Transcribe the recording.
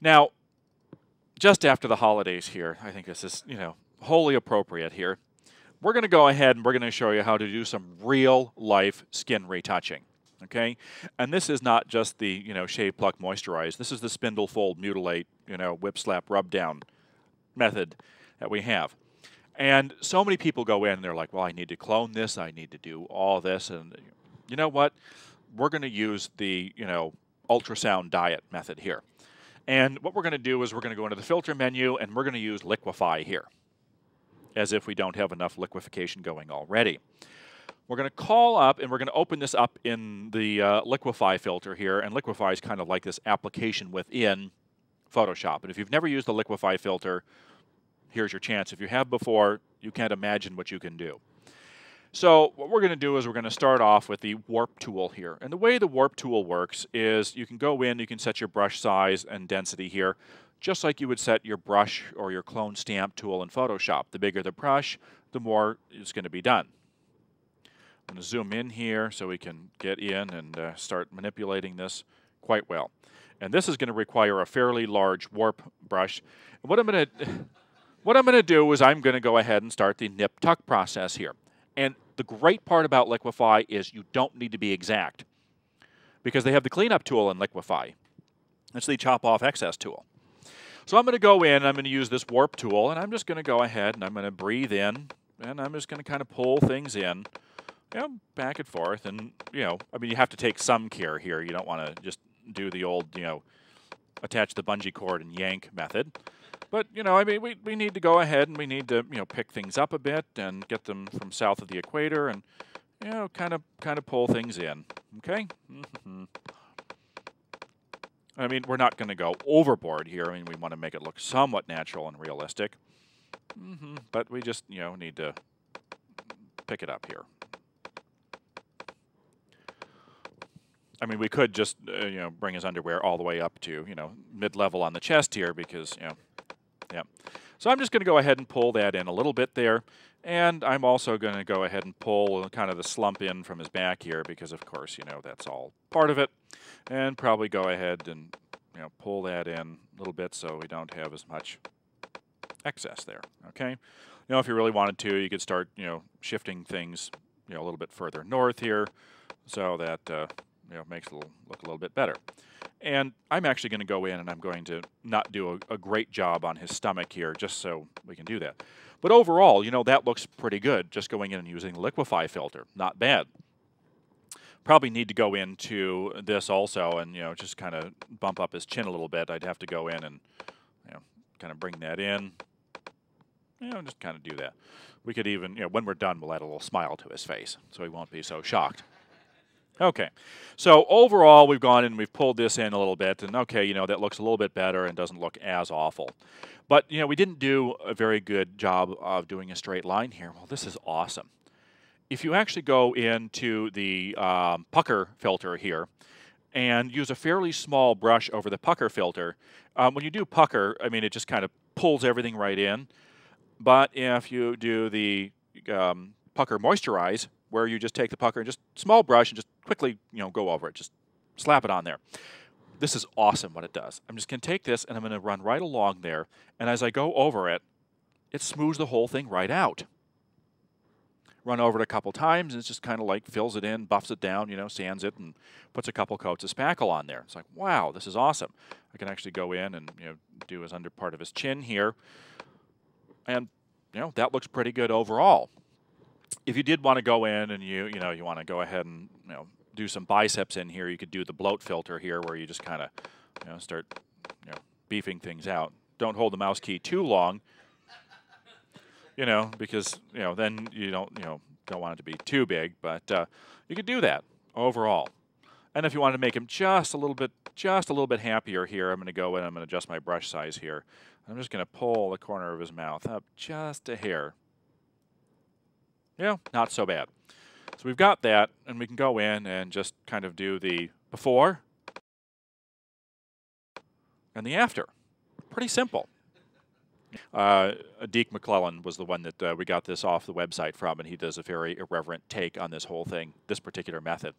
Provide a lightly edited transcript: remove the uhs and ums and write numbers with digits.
Now, just after the holidays here, I think this is, wholly appropriate here. We're going to go ahead and we're going to show you how to do some real life skin retouching. Okay? And this is not just the, shave, pluck, moisturize. This is the spindle, fold, mutilate, whip, slap, rub down method that we have. And so many people go in and they're like, well, I need to clone this, I need to do all this. And you know what? We're going to use the, ultrasound diet method here. And what we're going to do is we're going to go into the filter menu and we're going to use Liquify here, as if we don't have enough liquefaction going already. We're going to call up and we're going to open this up in the Liquify filter here. And Liquify is kind of like this application within Photoshop. And if you've never used the Liquify filter, here's your chance. If you have before, you can't imagine what you can do. So what we're going to do is we're going to start off with the warp tool here. And the way the warp tool works is you can go in, you can set your brush size and density here, just like you would set your brush or your clone stamp tool in Photoshop. The bigger the brush, the more it's going to be done. I'm going to zoom in here so we can get in and start manipulating this quite well. And this is going to require a fairly large warp brush. And what I'm going to do is I'm going to go ahead and start the nip tuck process here. And the great part about Liquify is you don't need to be exact, because they have the cleanup tool in Liquify. It's the chop off excess tool. So I'm going to go in and I'm going to use this warp tool, and I'm just going to go ahead and I'm going to breathe in, and I'm just going to kind of pull things in, back and forth. And, you have to take some care here. You don't want to just do the old, attach the bungee cord and yank method. But, we need to go ahead and we need to, pick things up a bit and get them from south of the equator and, kind of pull things in, okay? We're not going to go overboard here. We want to make it look somewhat natural and realistic. But we just, need to pick it up here. We could just, bring his underwear all the way up to, mid-level on the chest here because, yeah. So I'm just going to go ahead and pull that in a little bit there. And I'm also going to go ahead and pull kind of the slump in from his back here because, of course, that's all part of it. And probably go ahead and, pull that in a little bit so we don't have as much excess there, okay? If you really wanted to, you could start, shifting things, a little bit further north here so that, makes it look a little bit better. And I'm actually going to go in and I'm going to not do a great job on his stomach here just so we can do that. But overall, that looks pretty good, just going in and using the Liquify filter. Not bad. Probably need to go into this also and, just kind of bump up his chin a little bit. I'd have to go in and, kind of bring that in. Just kind of do that. We could even, when we're done, we'll add a little smile to his face so he won't be so shocked. Okay, so overall, we've gone in and we've pulled this in a little bit, and okay, that looks a little bit better and doesn't look as awful. But, we didn't do a very good job of doing a straight line here. Well, this is awesome. If you actually go into the pucker filter here and use a fairly small brush over the pucker filter, when you do pucker, it just kind of pulls everything right in. But if you do the pucker moisturize, where you just take the pucker and just small brush and just quickly, go over it. Just slap it on there. This is awesome what it does. I'm just going to take this and I'm going to run right along there. And as I go over it, it smooths the whole thing right out. Run over it a couple times and it's just kind of like fills it in, buffs it down, sands it, and puts a couple coats of spackle on there. It's like, wow, this is awesome. I can actually go in and, do his under part of his chin here. And, that looks pretty good overall. If you did want to go in and you want to go ahead and do some biceps in here, you could do the bloat filter here, where you just kind of start beefing things out. Don't hold the mouse key too long, because then you don't want it to be too big. But you could do that overall. And if you want to make him just a little bit happier here, I'm going to go in. I'm going to adjust my brush size here. I'm just going to pull the corner of his mouth up just a hair. Not so bad. So we've got that, and we can go in and just kind of do the before and the after. Pretty simple. Deke McClellan was the one that we got this off the website from, and he does a very irreverent take on this whole thing, this particular method.